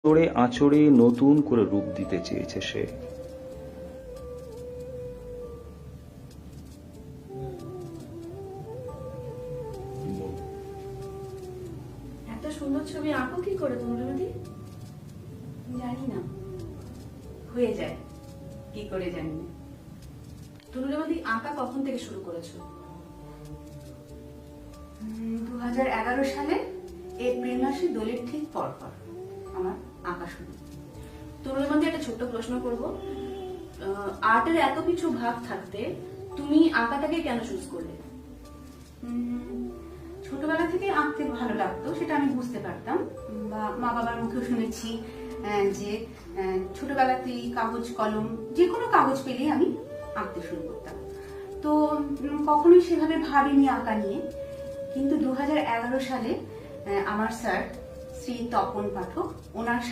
আঁচড়ে আঁচড়ে নতুন করে রূপ দিতে চেয়েছে সে। এত সুন্দর ছবি আঁকো কি করে তনুরিমতি? জানি না, হয়ে যায় কি করে জানি না। তনুরিমতি আঁকা কখন থেকে শুরু করেছো? 2011 সালে এপ্রিল মাসে দোলের ঠিক পর আমার আঁকা শুরু। তনুরিমতি একটা ছোট্ট প্রশ্ন করবো, আর্টের এত কিছু ভাগ থাকতে তুমি আঁকাটাকে কেন চুজ করলে? ছোটবেলা থেকে আঁকতে ভালো লাগতো, সেটা আমি বুঝতে পারতাম, বা মা বাবার মুখেও শুনেছি যে ছোটবেলাতেই কাগজ কলম যে কোনো কাগজ পেলেই আমি আঁকতে শুরু করতাম। তো কখনোই সেভাবে ভাবিনি আঁকা নিয়ে। কিন্তু 2011 সালে আমার স্যার শ্রী তপন পাঠক, ওনার